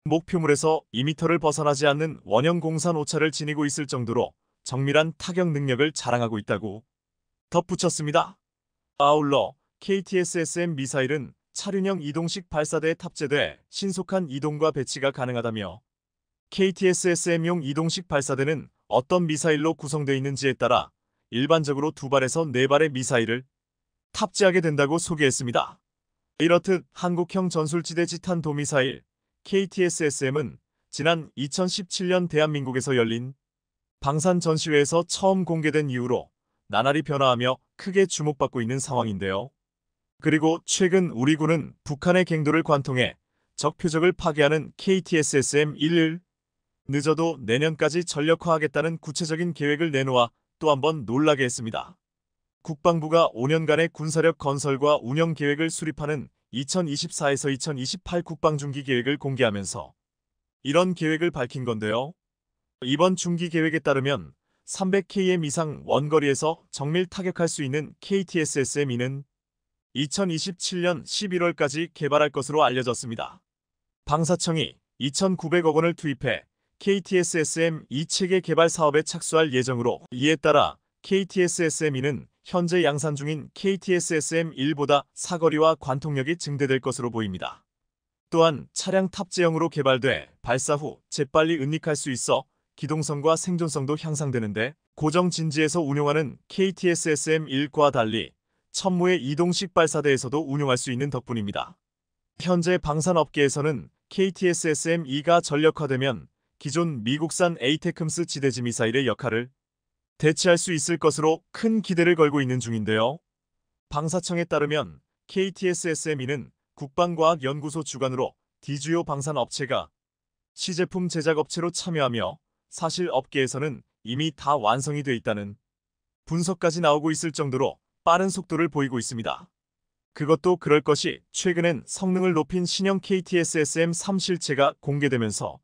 목표물에서 2m를 벗어나지 않는 원형 공산 오차를 지니고 있을 정도로 정밀한 타격 능력을 자랑하고 있다고 덧붙였습니다. 아울러 KTSSM 미사일은 차륜형 이동식 발사대에 탑재돼 신속한 이동과 배치가 가능하다며 KTSSM용 이동식 발사대는 어떤 미사일로 구성되어 있는지에 따라 일반적으로 2발에서 4발의 미사일을 탑재하게 된다고 소개했습니다. 이렇듯 한국형 전술지대 지탄 도미사일 KTSSM은 지난 2017년 대한민국에서 열린 방산 전시회에서 처음 공개된 이후로 나날이 변화하며 크게 주목받고 있는 상황인데요. 그리고 최근 우리 군은 북한의 갱도를 관통해 적 표적을 파괴하는 KTSSM-1을 늦어도 내년까지 전력화하겠다는 구체적인 계획을 내놓아 또 한 번 놀라게 했습니다. 국방부가 5년간의 군사력 건설과 운영 계획을 수립하는 2024에서 2028 국방중기 계획을 공개하면서 이런 계획을 밝힌 건데요. 이번 중기 계획에 따르면 300km 이상 원거리에서 정밀 타격할 수 있는 KTSSM-2는 2027년 11월까지 개발할 것으로 알려졌습니다. 방사청이 2,900억 원을 투입해 KTSSM-2 체계 개발 사업에 착수할 예정으로 이에 따라 KTSSM-2는 현재 양산 중인 KTSSM-1보다 사거리와 관통력이 증대될 것으로 보입니다. 또한 차량 탑재형으로 개발돼 발사 후 재빨리 은닉할 수 있어 기동성과 생존성도 향상되는데 고정 진지에서 운용하는 KTSSM-1과 달리 천무의 이동식 발사대에서도 운용할 수 있는 덕분입니다. 현재 방산업계에서는 KTSSM-2가 전력화되면 기존 미국산 에이테크스 지대지 미사일의 역할을 대체할 수 있을 것으로 큰 기대를 걸고 있는 중인데요. 방사청에 따르면 KTSSM-2는 국방과학연구소 주관으로 디주요 방산업체가 시제품 제작업체로 참여하며 사실 업계에서는 이미 다 완성이 돼 있다는 분석까지 나오고 있을 정도로 빠른 속도를 보이고 있습니다. 그것도 그럴 것이 최근엔 성능을 높인 신형 KTSSM-3 실체가 공개되면서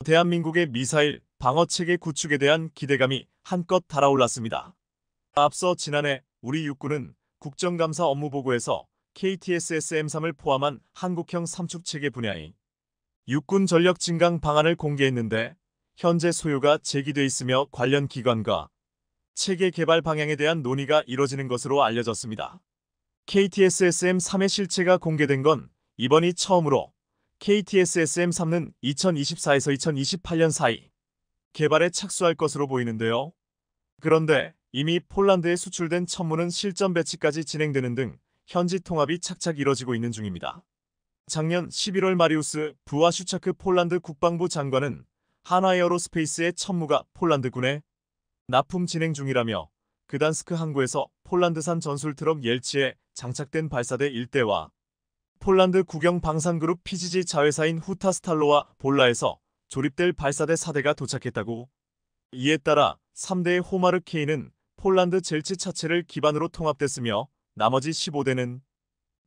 대한민국의 미사일 방어체계 구축에 대한 기대감이 한껏 달아올랐습니다. 앞서 지난해 우리 육군은 국정감사 업무보고에서 KTSSM-3을 포함한 한국형 삼축체계 분야의 육군 전력 증강 방안을 공개했는데 현재 소요가 제기돼 있으며 관련 기관과 체계 개발 방향에 대한 논의가 이뤄지는 것으로 알려졌습니다. KTSSM-3의 실체가 공개된 건 이번이 처음으로 KTSSM-3는 2024에서 2028년 사이 개발에 착수할 것으로 보이는데요. 그런데 이미 폴란드에 수출된 천무는 실전 배치까지 진행되는 등 현지 통합이 착착 이뤄지고 있는 중입니다. 작년 11월 마리우스 부와슈차크 폴란드 국방부 장관은 하나에어로스페이스의 천무가 폴란드군에 납품 진행 중이라며 그단스크 항구에서 폴란드산 전술 트럭 옐치에 장착된 발사대 1대와 폴란드 국영 방산그룹 PGG 자회사인 후타스탈로와 볼라에서 조립될 발사대 4대가 도착했다고. 이에 따라 3대의 호마르 K는 폴란드 젤츠 차체를 기반으로 통합됐으며 나머지 15대는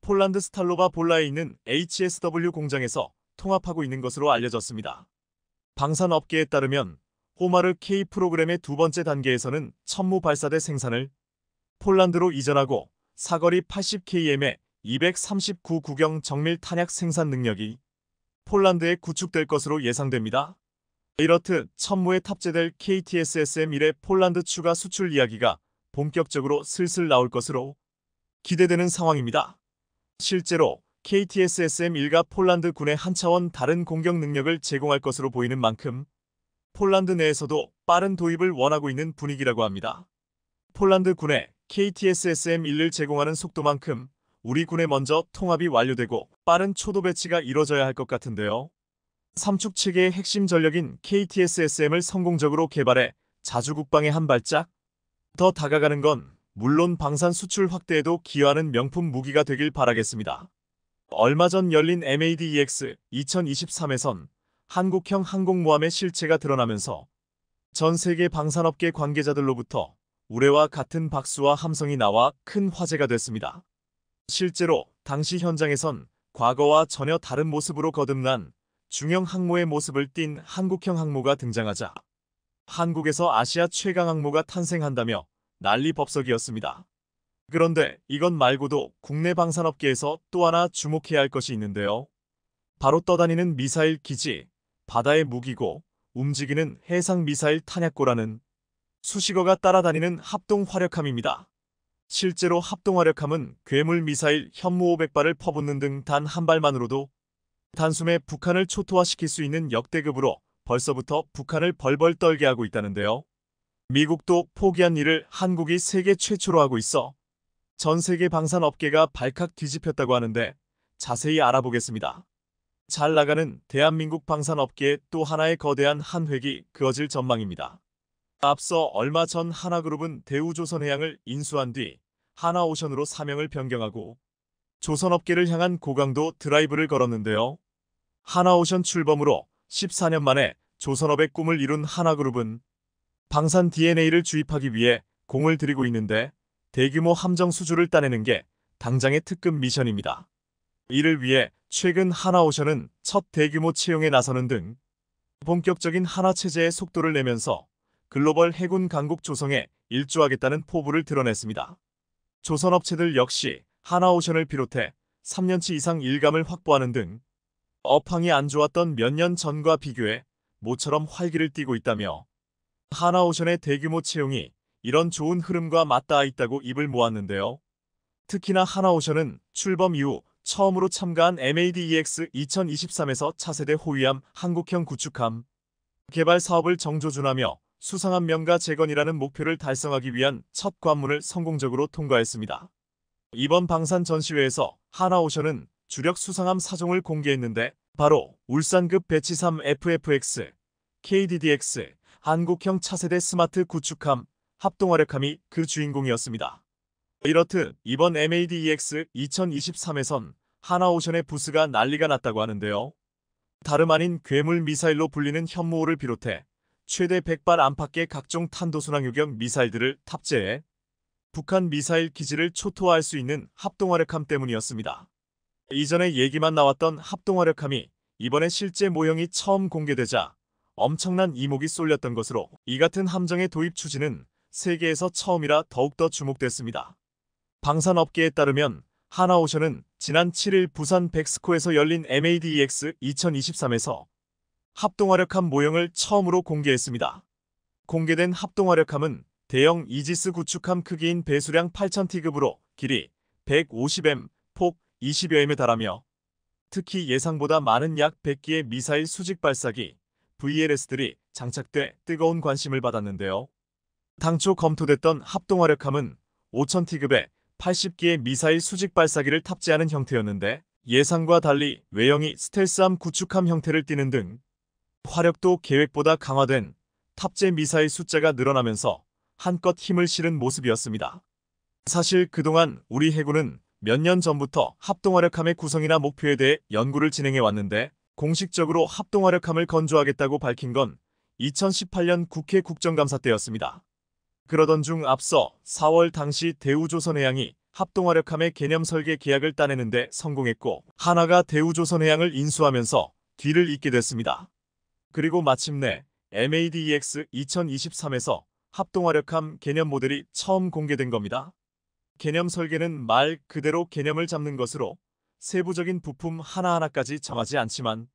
폴란드 스탈로바 볼라에 있는 HSW 공장에서 통합하고 있는 것으로 알려졌습니다. 방산업계에 따르면 호마르 K 프로그램의 두 번째 단계에서는 천무 발사대 생산을 폴란드로 이전하고 사거리 80km의 239 구경 정밀 탄약 생산 능력이 폴란드에 구축될 것으로 예상됩니다. 이렇듯 천무에 탑재될 KTSSM-1의 폴란드 추가 수출 이야기가 본격적으로 슬슬 나올 것으로 기대되는 상황입니다. 실제로 KTSSM-1가 폴란드 군에 한 차원 다른 공격 능력을 제공할 것으로 보이는 만큼 폴란드 내에서도 빠른 도입을 원하고 있는 분위기라고 합니다. 폴란드 군에 KTSSM-1을 제공하는 속도만큼 우리 군에 먼저 통합이 완료되고 빠른 초도 배치가 이뤄져야 할 것 같은데요. 삼축체계의 핵심 전력인 KTS-SM을 성공적으로 개발해 자주 국방에 한 발짝 더 다가가는 건 물론 방산 수출 확대에도 기여하는 명품 무기가 되길 바라겠습니다. 얼마 전 열린 MADEX 2023에선 한국형 항공모함의 실체가 드러나면서 전 세계 방산업계 관계자들로부터 우레와 같은 박수와 함성이 나와 큰 화제가 됐습니다. 실제로 당시 현장에선 과거와 전혀 다른 모습으로 거듭난 중형 항모의 모습을 띤 한국형 항모가 등장하자 한국에서 아시아 최강 항모가 탄생한다며 난리법석이었습니다. 그런데 이것 말고도 국내 방산업계에서 또 하나 주목해야 할 것이 있는데요. 바로 떠다니는 미사일 기지, 바다의 무기고 움직이는 해상 미사일 탄약고라는 수식어가 따라다니는 합동화력함입니다. 실제로 합동화력함은 괴물 미사일 현무 500발을 퍼붓는 등 단 한 발만으로도 단숨에 북한을 초토화시킬 수 있는 역대급으로 벌써부터 북한을 벌벌 떨게 하고 있다는데요. 미국도 포기한 일을 한국이 세계 최초로 하고 있어 전 세계 방산업계가 발칵 뒤집혔다고 하는데 자세히 알아보겠습니다. 잘 나가는 대한민국 방산업계의 또 하나의 거대한 한 획이 그어질 전망입니다. 앞서 얼마 전 하나그룹은 대우조선해양을 인수한 뒤 하나오션으로 사명을 변경하고 조선업계를 향한 고강도 드라이브를 걸었는데요. 하나오션 출범으로 14년 만에 조선업의 꿈을 이룬 하나그룹은 방산 DNA를 주입하기 위해 공을 들이고 있는데 대규모 함정 수주를 따내는 게 당장의 특급 미션입니다. 이를 위해 최근 하나오션은 첫 대규모 채용에 나서는 등 본격적인 하나체제의 속도를 내면서 글로벌 해군 강국 조성에 일조하겠다는 포부를 드러냈습니다. 조선업체들 역시 하나오션을 비롯해 3년치 이상 일감을 확보하는 등 업황이 안 좋았던 몇 년 전과 비교해 모처럼 활기를 띠고 있다며 하나오션의 대규모 채용이 이런 좋은 흐름과 맞닿아 있다고 입을 모았는데요. 특히나 하나오션은 출범 이후 처음으로 참가한 MADEX 2023에서 차세대 호위함 한국형 구축함 개발 사업을 정조준하며 수상한 명가 재건이라는 목표를 달성하기 위한 첫 관문을 성공적으로 통과했습니다. 이번 방산 전시회에서 하나오션은 주력 수상함 사종을 공개했는데 바로 울산급 배치3 FFX, KDDX, 한국형 차세대 스마트 구축함, 합동화력함이 그 주인공이었습니다. 이렇듯 이번 MADEX 2023에선 하나오션의 부스가 난리가 났다고 하는데요. 다름 아닌 괴물 미사일로 불리는 현무호를 비롯해 최대 100발 안팎의 각종 탄도순항 유격 미사일들을 탑재해 북한 미사일 기지를 초토화할 수 있는 합동화력함 때문이었습니다. 이전에 얘기만 나왔던 합동화력함이 이번에 실제 모형이 처음 공개되자 엄청난 이목이 쏠렸던 것으로 이 같은 함정의 도입 추진은 세계에서 처음이라 더욱더 주목됐습니다. 방산업계에 따르면 하나오션은 지난 7일 부산 백스코에서 열린 MADEX 2023에서 합동화력함 모형을 처음으로 공개했습니다. 공개된 합동화력함은 대형 이지스 구축함 크기인 배수량 8,000T급으로 길이 150m, 폭 20여m에 달하며 특히 예상보다 많은 약 100기의 미사일 수직 발사기 VLS들이 장착돼 뜨거운 관심을 받았는데요. 당초 검토됐던 합동화력함은 5,000T급에 80기의 미사일 수직 발사기를 탑재하는 형태였는데 예상과 달리 외형이 스텔스함 구축함 형태를 띠는 등 화력도 계획보다 강화된 탑재 미사일 숫자가 늘어나면서 한껏 힘을 실은 모습이었습니다. 사실 그동안 우리 해군은 몇 년 전부터 합동화력함의 구성이나 목표에 대해 연구를 진행해 왔는데 공식적으로 합동화력함을 건조하겠다고 밝힌 건 2018년 국회 국정감사 때였습니다. 그러던 중 앞서 4월 당시 대우조선해양이 합동화력함의 개념 설계 계약을 따내는데 성공했고 하나가 대우조선해양을 인수하면서 뒤를 잇게 됐습니다. 그리고 마침내 MADEX 2023에서 합동화력함 개념 모델이 처음 공개된 겁니다. 개념 설계는 말 그대로 개념을 잡는 것으로 세부적인 부품 하나하나까지 정하지 않지만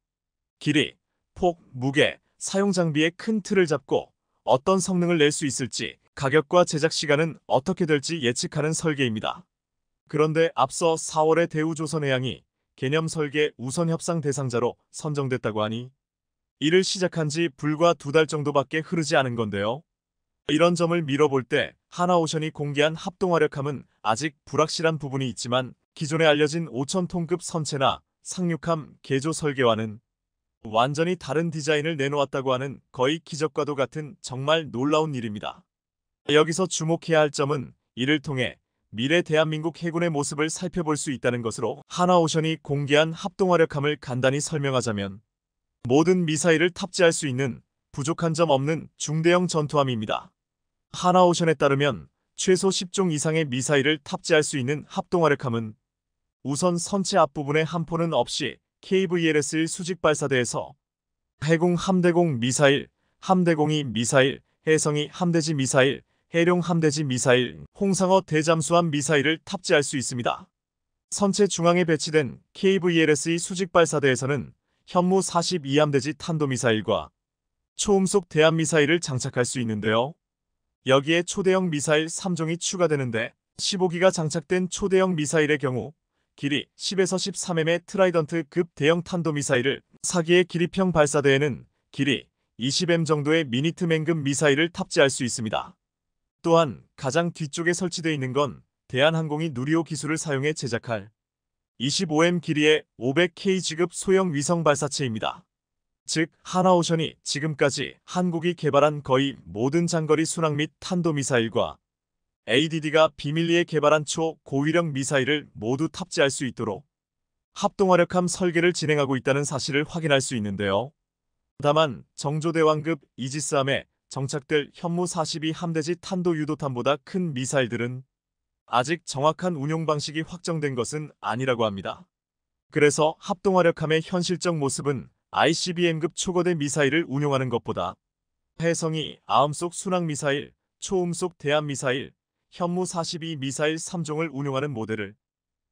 길이, 폭, 무게, 사용 장비의 큰 틀을 잡고 어떤 성능을 낼 수 있을지 가격과 제작 시간은 어떻게 될지 예측하는 설계입니다. 그런데 앞서 4월에 대우조선해양이 개념 설계 우선 협상 대상자로 선정됐다고 하니 이를 시작한 지 불과 2달 정도밖에 흐르지 않은 건데요. 이런 점을 미뤄볼 때 하나오션이 공개한 합동화력함은 아직 불확실한 부분이 있지만 기존에 알려진 5,000톤급 선체나 상륙함 개조 설계와는 완전히 다른 디자인을 내놓았다고 하는 거의 기적과도 같은 정말 놀라운 일입니다. 여기서 주목해야 할 점은 이를 통해 미래 대한민국 해군의 모습을 살펴볼 수 있다는 것으로 하나오션이 공개한 합동화력함을 간단히 설명하자면 모든 미사일을 탑재할 수 있는 부족한 점 없는 중대형 전투함입니다. 하나오션에 따르면 최소 10종 이상의 미사일을 탑재할 수 있는 합동화력함은 우선 선체 앞부분에 함포는 없이 KVLS 수직 발사대에서 해공 함대공 미사일, 함대공이 미사일, 해성이 함대지 미사일, 해룡 함대지 미사일, 홍상어 대잠수함 미사일을 탑재할 수 있습니다. 선체 중앙에 배치된 KVLS 수직 발사대에서는 현무 42함대지 탄도미사일과 초음속 대함미사일을 장착할 수 있는데요. 여기에 초대형 미사일 3종이 추가되는데 15기가 장착된 초대형 미사일의 경우 길이 10에서 13m의 트라이던트급 대형 탄도미사일을 4기의 기립형 발사대에는 길이 20m 정도의 미니트맨급 미사일을 탑재할 수 있습니다. 또한 가장 뒤쪽에 설치되어 있는 건 대한항공이 누리호 기술을 사용해 제작할 25m 길이의 500kg급 소형 위성 발사체입니다. 즉 하나오션이 지금까지 한국이 개발한 거의 모든 장거리 순항 및 탄도미사일과 ADD가 비밀리에 개발한 초고위력 미사일을 모두 탑재할 수 있도록 합동화력함 설계를 진행하고 있다는 사실을 확인할 수 있는데요. 다만 정조대왕급 이지스함에 정착될 현무 42 함대지 탄도유도탄보다 큰 미사일들은 아직 정확한 운용 방식이 확정된 것은 아니라고 합니다. 그래서 합동화력함의 현실적 모습은 ICBM급 초거대 미사일을 운용하는 것보다 해성이 아음속 순항미사일, 초음속 대함미사일, 현무 42 미사일 3종을 운용하는 모델을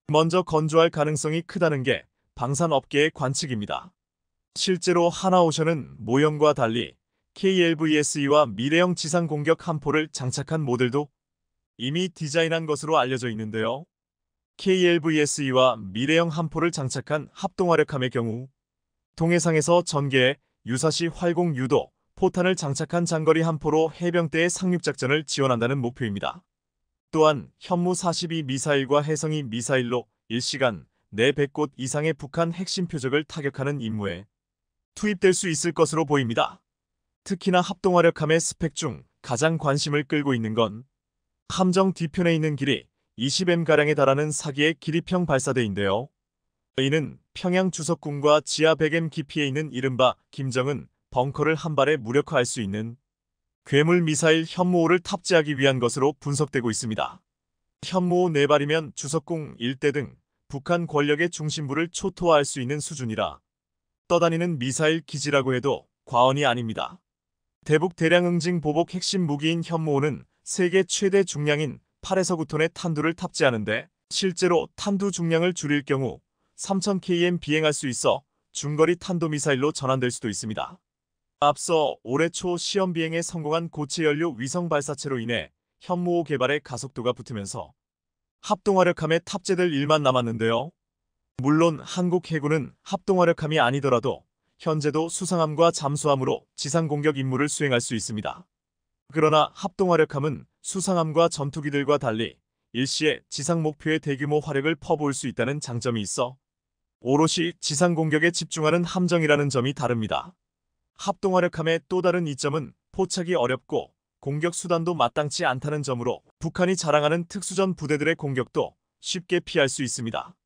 먼저 건조할 가능성이 크다는 게 방산업계의 관측입니다. 실제로 하나오션은 모형과 달리 KLVSE와 미래형 지상공격 함포를 장착한 모델도 이미 디자인한 것으로 알려져 있는데요. KLVSE와 미래형 함포를 장착한 합동화력함의 경우 동해상에서 전개해 유사시 활공 유도, 포탄을 장착한 장거리 함포로 해병대의 상륙작전을 지원한다는 목표입니다. 또한 현무 42 미사일과 해성이 미사일로 1시간 내 100곳 이상의 북한 핵심 표적을 타격하는 임무에 투입될 수 있을 것으로 보입니다. 특히나 합동화력함의 스펙 중 가장 관심을 끌고 있는 건 함정 뒤편에 있는 길이 20m가량에 달하는 4기의 기립형 발사대인데요. 이는 평양 주석궁과 지하 100m 깊이에 있는 이른바 김정은 벙커를 한 발에 무력화할 수 있는 괴물 미사일 현무5를 탑재하기 위한 것으로 분석되고 있습니다. 현무5 4발이면 주석궁 일대 등 북한 권력의 중심부를 초토화할 수 있는 수준이라 떠다니는 미사일 기지라고 해도 과언이 아닙니다. 대북 대량 응징 보복 핵심 무기인 현무5는 세계 최대 중량인 8에서 9톤의 탄두를 탑재하는데 실제로 탄두 중량을 줄일 경우 3000km 비행할 수 있어 중거리 탄도미사일로 전환될 수도 있습니다. 앞서 올해 초 시험 비행에 성공한 고체 연료 위성 발사체로 인해 현무5 개발에 가속도가 붙으면서 합동화력함에 탑재될 일만 남았는데요. 물론 한국 해군은 합동화력함이 아니더라도 현재도 수상함과 잠수함으로 지상공격 임무를 수행할 수 있습니다. 그러나 합동화력함은 수상함과 전투기들과 달리 일시에 지상 목표에 대규모 화력을 퍼부을 수 있다는 장점이 있어 오롯이 지상 공격에 집중하는 함정이라는 점이 다릅니다. 합동화력함의 또 다른 이점은 포착이 어렵고 공격 수단도 마땅치 않다는 점으로 북한이 자랑하는 특수전 부대들의 공격도 쉽게 피할 수 있습니다.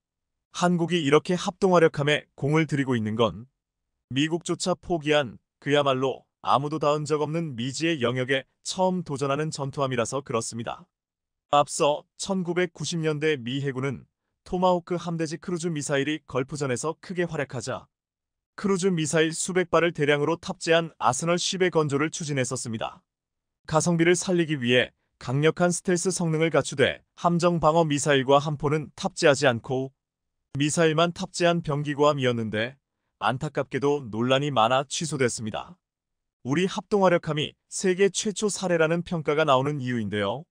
한국이 이렇게 합동화력함에 공을 들이고 있는 건 미국조차 포기한 그야말로 아무도 닿은 적 없는 미지의 영역에 처음 도전하는 전투함이라서 그렇습니다. 앞서 1990년대 미 해군은 토마호크 함대지 크루즈 미사일이 걸프전에서 크게 활약하자 크루즈 미사일 수백 발을 대량으로 탑재한 아스널 10의 건조를 추진했었습니다. 가성비를 살리기 위해 강력한 스텔스 성능을 갖추되 함정 방어 미사일과 함포는 탑재하지 않고 미사일만 탑재한 병기고함이었는데 안타깝게도 논란이 많아 취소됐습니다. 우리 합동화력함이 세계 최초 사례라는 평가가 나오는 이유인데요.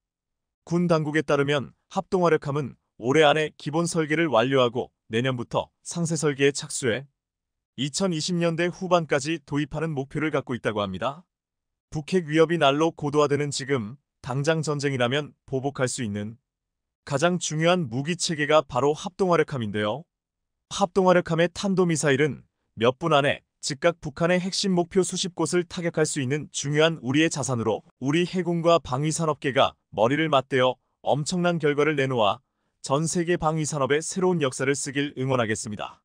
군 당국에 따르면 합동화력함은 올해 안에 기본 설계를 완료하고 내년부터 상세 설계에 착수해 2020년대 후반까지 도입하는 목표를 갖고 있다고 합니다. 북핵 위협이 날로 고도화되는 지금 당장 전쟁이라면 보복할 수 있는 가장 중요한 무기체계가 바로 합동화력함인데요. 합동화력함의 탄도미사일은 몇 분 안에 즉각 북한의 핵심 목표 수십 곳을 타격할 수 있는 중요한 우리의 자산으로 우리 해군과 방위산업계가 머리를 맞대어 엄청난 결과를 내놓아 전 세계 방위산업의 새로운 역사를 쓰길 응원하겠습니다.